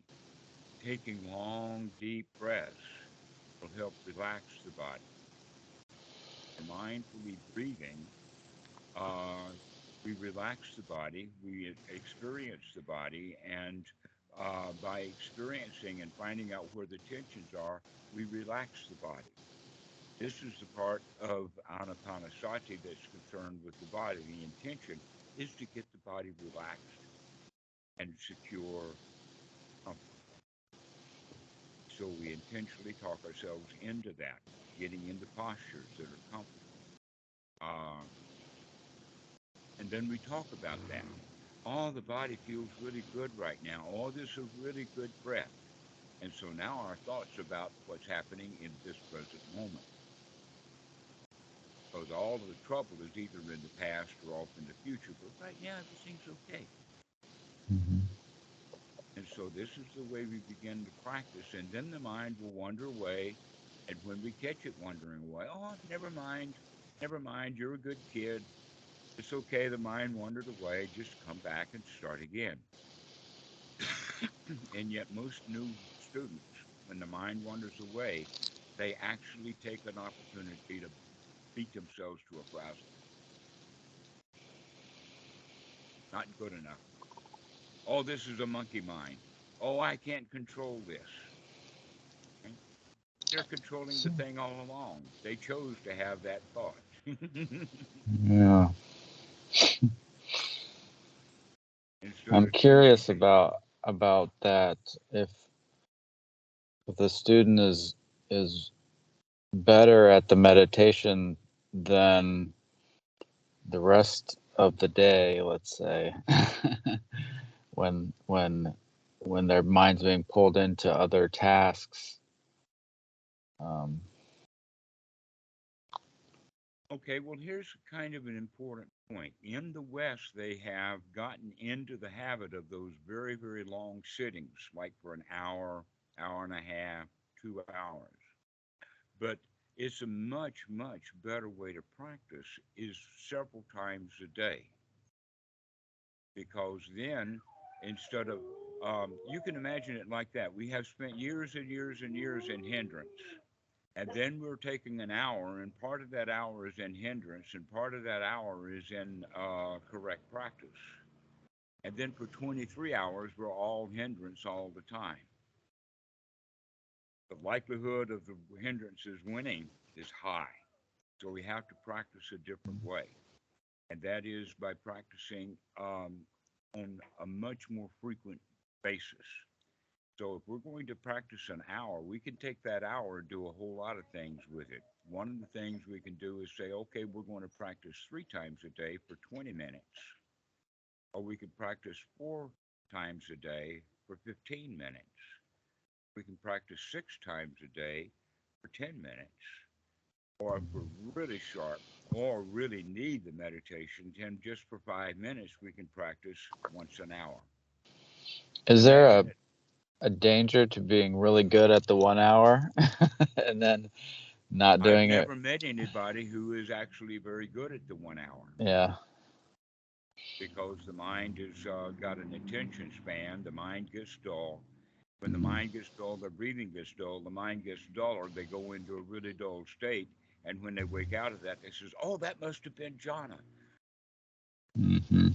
Taking long, deep breaths will help relax the body. And mindfully breathing, uh, we relax the body, we experience the body, and by experiencing and finding out where the tensions are, we relax the body. This is the part of anapanasati that's concerned with the body. The intention is to get the body relaxed and secure, comfortable. So we intentionally talk ourselves into that, getting into postures that are comfortable. then we talk about that. Oh, the body feels really good right now. Oh, this is really good breath. And so now our thoughts about what's happening in this present moment. Because all of the trouble is either in the past or off in the future. But right now, everything's okay. Mm-hmm. And so this is the way we begin to practice. And then the mind will wander away. And when we catch it wandering away, oh, never mind. Never mind. You're a good kid. It's okay. The mind wandered away. Just come back and start again. And yet, most new students, when the mind wanders away, they actually take an opportunity to beat themselves to a frazzle. Not good enough. Oh, this is a monkey mind. Oh, I can't control this. Okay? They're controlling the thing all along. They chose to have that thought. Yeah. Instead I'm of choosing curious to. about that. If the student is better at the meditation than the rest of the day, let's say, when their mind's being pulled into other tasks. Um, Okay, well, here's kind of an important point. In the West, they have gotten into the habit of those very, very long sittings, like for an hour, hour and a half, 2 hours. But it's a much, much better way to practice is several times a day. Because then, instead of, you can imagine it like that. We have spent years and years and years in hindrance. And then we're taking an hour, and part of that hour is in hindrance, and part of that hour is in correct practice. And then for 23 hours, we're all hindrance all the time. The likelihood of the hindrances winning is high. So we have to practice a different way. And that is by practicing on a much more frequent basis. So if we're going to practice an hour, we can take that hour and do a whole lot of things with it. One of the things we can do is say, okay, we're going to practice 3 times a day for 20 minutes. Or we can practice 4 times a day for 15 minutes. We can practice 6 times a day for 10 minutes. Or if we're really sharp or really need the meditation, then just for 5 minutes, we can practice once an hour. is there Imagine it. a danger to being really good at the 1 hour and then not I've doing it? never met anybody who is actually very good at the 1 hour Yeah. because the mind has got an attention span. The mind gets dull. When the Mm-hmm. mind gets dull, the breathing gets dull. The mind gets duller. They go into a really dull state. And when they wake out of that, they says, "Oh, that must have been jhana." Mm-hmm.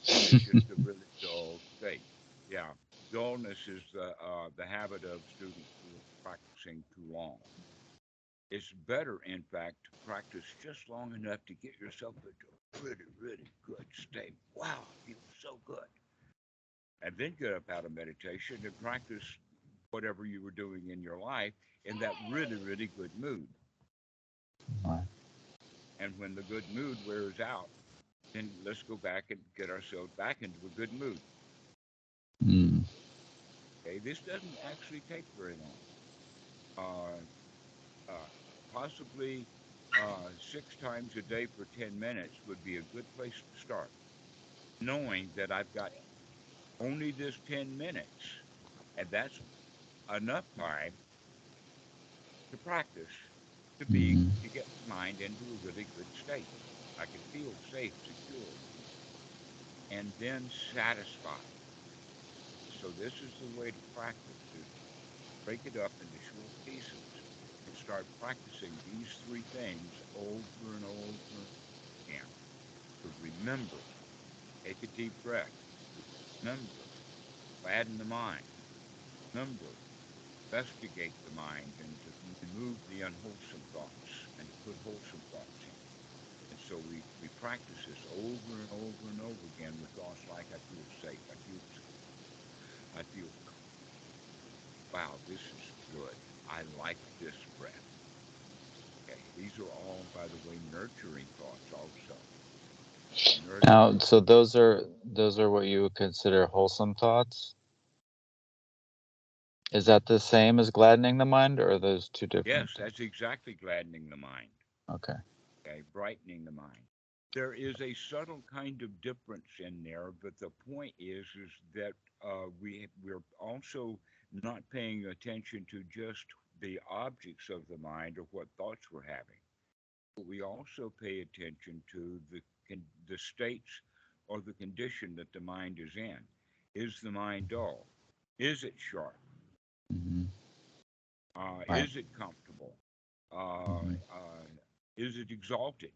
And it's just a really dull state. Yeah, dullness is the habit of students who are practicing too long. It's better, in fact, to practice just long enough to get yourself into a really, really good state. Wow, I feel so good. And then get up out of meditation and practice whatever you were doing in your life in that really, really good mood. And when the good mood wears out, then let's go back and get ourselves back into a good mood. Mm-hmm. Okay, this doesn't actually take very long. Uh, uh, Possibly 6 times a day for 10 minutes would be a good place to start, knowing that I've got only this 10 minutes, and that's enough time to practice Mm-hmm. to get my mind into a really good state. I can feel safe, secure, and then satisfied. So this is the way to practice is break it up into short pieces and start practicing these 3 things over and over again. To remember, take a deep breath. Remember, gladden the mind. Remember, investigate the mind and to remove the unwholesome thoughts and to put wholesome thoughts in. And so we practice this over and over and over again with thoughts like I feel safe, I feel I feel wow, this is good. I like this breath. Okay. These are all, by the way, nurturing thoughts also. Very Now, important. so those are what you would consider wholesome thoughts. Is that the same as gladdening the mind, or are those two Yes, different things? that's exactly gladdening the mind. Okay. Okay, brightening the mind. There is a subtle kind of difference in there, but the point is that we're also not paying attention to just the objects of the mind or what thoughts we're having, but we also pay attention to the states or the condition that the mind is in. Is the mind dull? Is it sharp? Hmm. Right. Is it comfortable? Uh, Hmm. uh, is it exalted?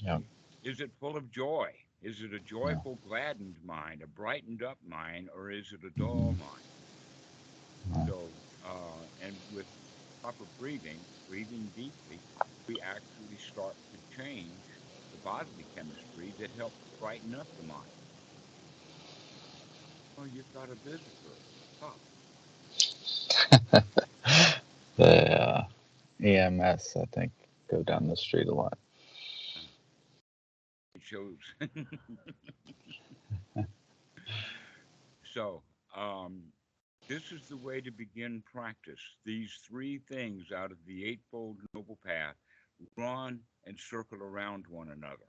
Yeah. Is it full of joy? Is it a Yeah. joyful, gladdened mind, a brightened up mind, or is it a dull Hmm. mind? Right. So, and with proper breathing, breathing deeply, we actually start to change the bodily chemistry that helps brighten up the mind. Oh, you've got a visitor. Ah, The EMS, I think, go down the street a lot. it shows. So, um, this is the way to begin practice. These three things out of the Eightfold Noble Path run and circle around one another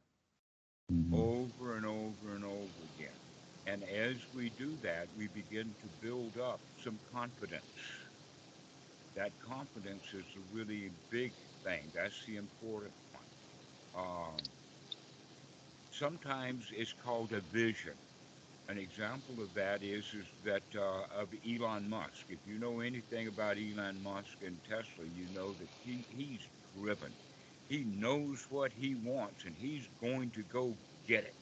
Hmm. over and over and over again. And as we do that, we begin to build up some confidence. That confidence is a really big thing. That's the important one. Sometimes it's called a vision. An example of that is that of Elon Musk. If you know anything about Elon Musk and Tesla, you know that he's driven. He knows what he wants and he's going to go get it.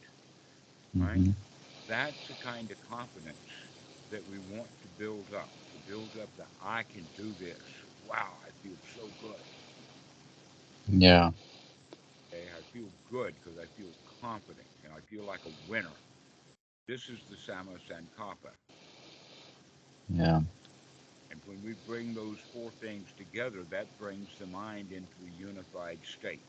Right? Hmm. That's the kind of confidence that we want to build up that I can do this. Wow, I feel so good. Yeah. Okay, I feel good because I feel confident and I feel like a winner. This is the Sama Sankappa. Yeah. And when we bring those four things together, that brings the mind into a unified state.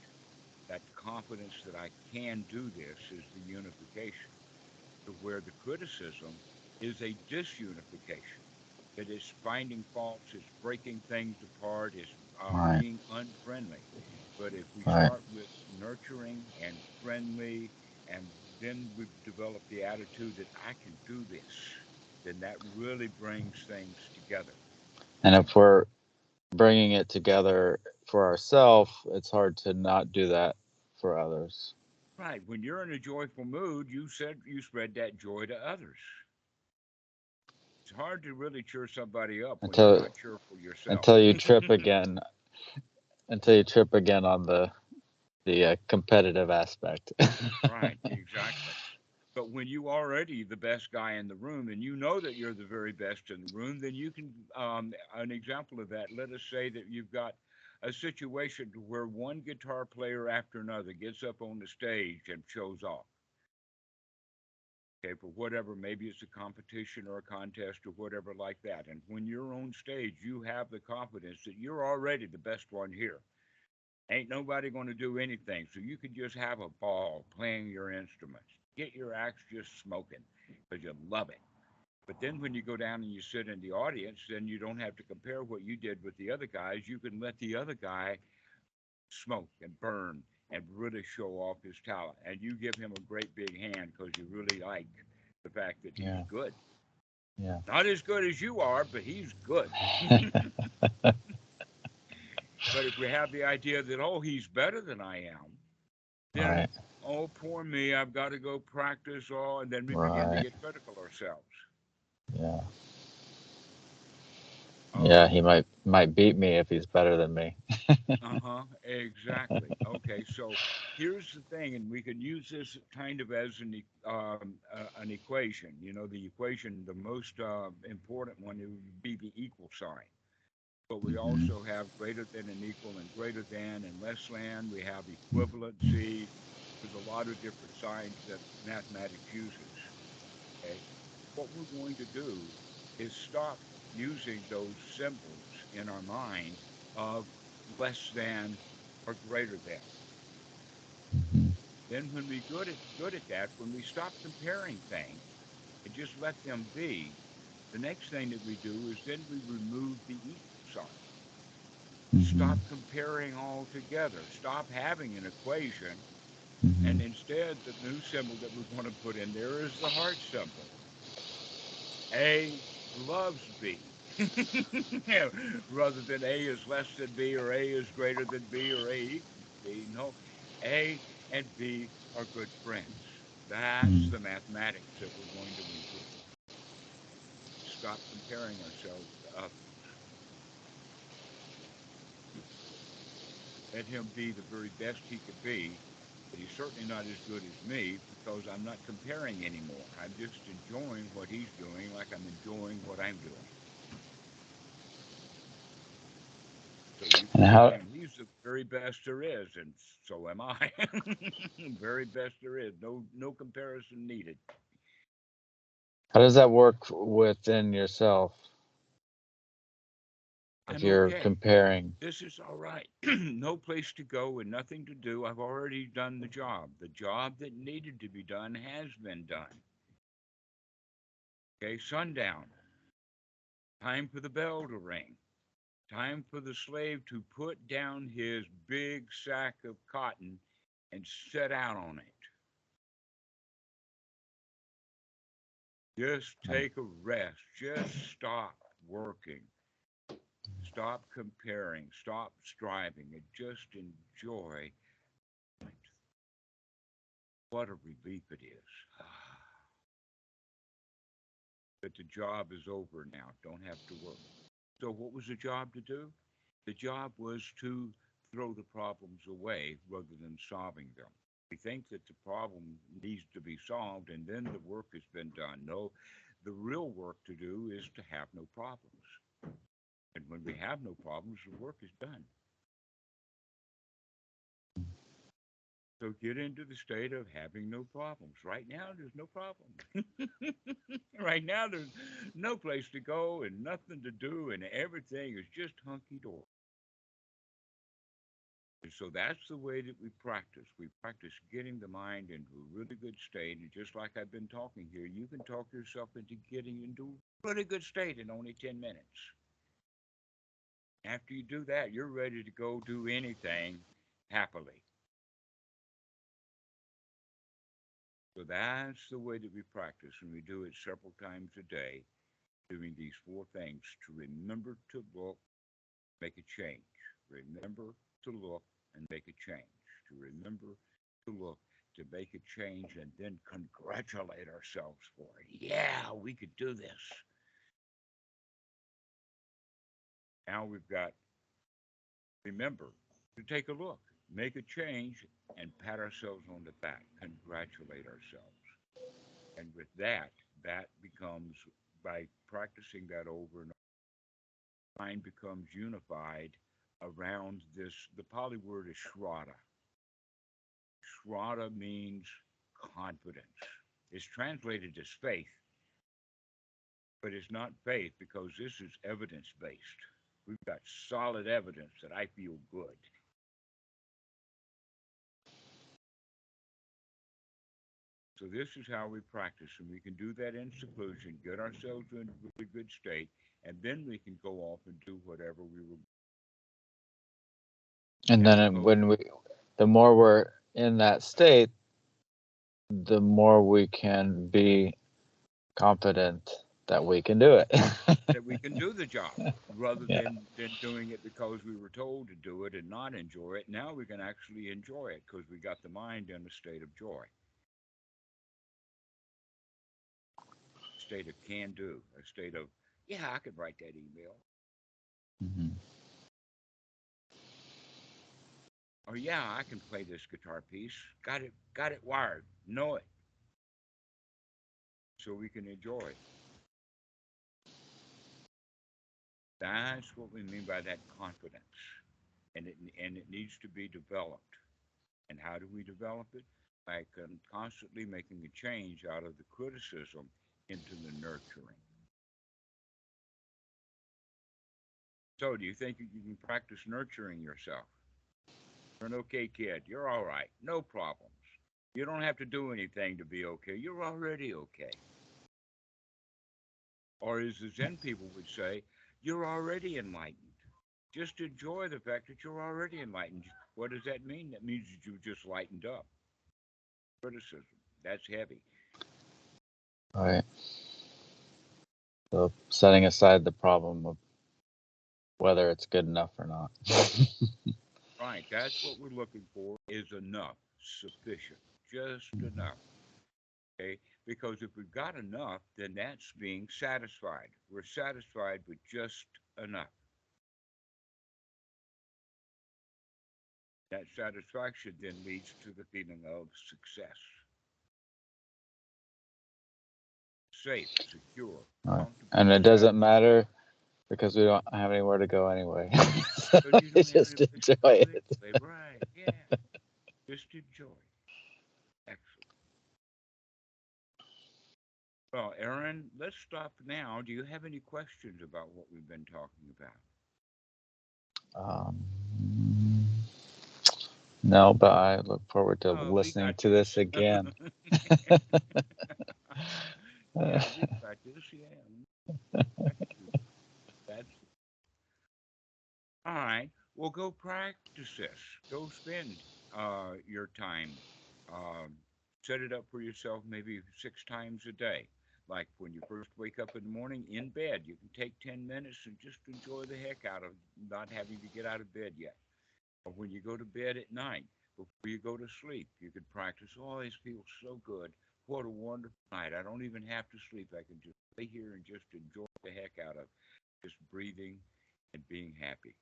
That confidence that I can do this is the unification, to where the criticism is a disunification. It is finding faults, it's breaking things apart, it's Right. being unfriendly. But if we Right. start with nurturing and friendly, and then we develop the attitude that I can do this, then that really brings things together. And if we're bringing it together for ourselves, it's hard to not do that for others. Right. When you're in a joyful mood, you said you spread that joy to others. It's hard to really cheer somebody up when you're Until not cheerful yourself. until you trip again, until you trip again on the competitive aspect. Right, exactly. But when you already the best guy in the room and you know that you're the very best in the room, then you can, an example of that, let us say that you've got a situation where one guitar player after another gets up on the stage and shows off. Okay, for whatever, maybe it's a competition or a contest or whatever like that. And when you're on stage, you have the confidence that you're already the best one here. Ain't nobody going to do anything. So you can just have a ball playing your instruments. Get your axe just smoking because you love it. But then when you go down and you sit in the audience, then you don't have to compare what you did with the other guys. You can let the other guy smoke and burn and really show off his talent. And you give him a great big hand because you really like the fact that he's Yeah. good. Yeah. Not as good as you are, but he's good. But if we have the idea that, oh, he's better than I am, then, Right. oh, poor me, I've got to go practice all, and then we begin to Right. get critical ourselves. Yeah. Yeah. Um, He might beat me if he's better than me. uh-huh, exactly. Okay, so here's the thing, and we can use this kind of as an equation. You know, the equation, the most important one would be the equal sign. But we Hmm. also have greater than and equal and greater than and less than. We have equivalency. There's a lot of different signs that mathematics uses. Okay. What we're going to do is stop using those symbols in our mind of less than or greater than. Hmm. Then when we good at that, when we stop comparing things and just let them be, the next thing that we do is then we remove the equal sign. Mm-hmm. Stop comparing altogether. Stop having an equation. Mm-hmm. And instead, the new symbol that we want to put in there is the heart symbol. A loves B. Rather than A is less than B or A is greater than B or A equals B. No, A and B are good friends. That's Mm-hmm. the mathematics that we're going to improve. Stop comparing ourselves to others. Let him be the very best he could be, but he's certainly not as good as me because I'm not comparing anymore. I'm just enjoying what he's doing like I'm enjoying what I'm doing. So you And can tell how him he's the very best there is, and so am I. Very best there is. No comparison needed. how does that work within yourself if I'm you're okay. comparing? This is all right. No place to go and nothing to do. I've already done the job. The job that needed to be done has been done. Okay, sundown. Time for the bell to ring. Time for the slave to put down his big sack of cotton and set out on it. Just take a rest. Just stop working. Stop comparing. Stop striving and just enjoy what a relief it is. That the job is over now. Don't have to work. So, what was the job to do? The job was to throw the problems away rather than solving them. We think that the problem needs to be solved and then the work has been done. No, the real work to do is to have no problems. And when we have no problems, the work is done. So get into the state of having no problems. Right now, there's no problem. Right now, there's no place to go and nothing to do, and everything is just hunky dory. And so that's the way that we practice. We practice getting the mind into a really good state. And just like I've been talking here, you can talk yourself into getting into a really good state in only 10 minutes. After you do that, you're ready to go do anything happily. So that's the way that we practice, and we do it several times a day, doing these four things to remember to look, make a change. Remember to look and make a change. To remember to look, to make a change, and then congratulate ourselves for it. Yeah, we could do this. Now we've got remember to take a look, make a change, and pat ourselves on the back, congratulate ourselves. And with that, that becomes by practicing that over and over, mind becomes unified around this. The Pali word is shraddha. Shraddha means confidence. It's translated as faith, but it's not faith because this is evidence based. We've got solid evidence that I feel good. So this is how we practice, and we can do that in seclusion, get ourselves in a really good state, and then we can go off and do whatever we were And as then opposed. the more we're in that state, the more we can be confident that we can do it. That we can do the job rather Yeah. than doing it because we were told to do it and not enjoy it. Now we can actually enjoy it because we got the mind in a state of joy, a state of can do, a state of, yeah, I could write that email. Mhm. Or yeah, I can play this guitar piece. Got it wired. Know it. So we can enjoy it. That's what we mean by that confidence. And it needs to be developed. And how do we develop it? By constantly making a change out of the criticism into the nurturing. So, do you think you can practice nurturing yourself? You're an okay kid. You're all right. No problems. You don't have to do anything to be okay. You're already okay. Or as the Zen people would say, you're already enlightened. Just enjoy the fact that you're already enlightened. What does that mean? That means that you've just lightened up. Criticism. That's heavy. All right. So setting aside the problem of whether it's good enough or not. Right. That's what we're looking for is enough, sufficient, just enough. Okay. Because if we've got enough, then that's being satisfied. We're satisfied with just enough. That satisfaction then leads to the feeling of success. Safe, secure, All right. comfortable, And it doesn't satisfied. matter because we don't have anywhere to go anyway. So Because you we don't have any just place to enjoy go it. anyway. Right. Yeah. Just enjoy. Excellent. Well, Aaron, let's stop now. Do you have any questions about what we've been talking about? Um, no, but I look forward to Oh, we listening got to this. this again. Yeah, we got this. Yeah. That's all right. Well, go practice this. Go spend your time. Um, Set it up for yourself maybe 6 times a day. Like when you first wake up in the morning in bed, you can take 10 minutes and just enjoy the heck out of not having to get out of bed yet. Or when you go to bed at night, before you go to sleep, you could practice. Oh, this feels so good. What a wonderful night. I don't even have to sleep. I can just lay here and just enjoy the heck out of just breathing and being happy.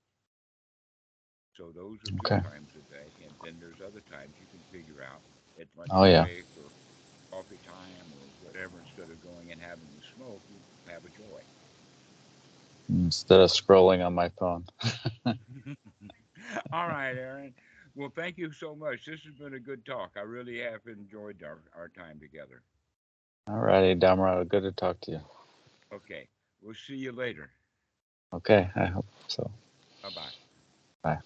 So those are good Okay. times a day. And then there's other times you can figure out at lunch Oh yeah. break or coffee time or whatever, instead of going and having a smoke, you have a joy. Instead of scrolling on my phone. All right, Aaron. Well, thank you so much. This has been a good talk. I really have enjoyed our time together. All righty, Dhammarato. Good to talk to you. Okay. We'll see you later. Okay, I hope so. Bye bye. Bye.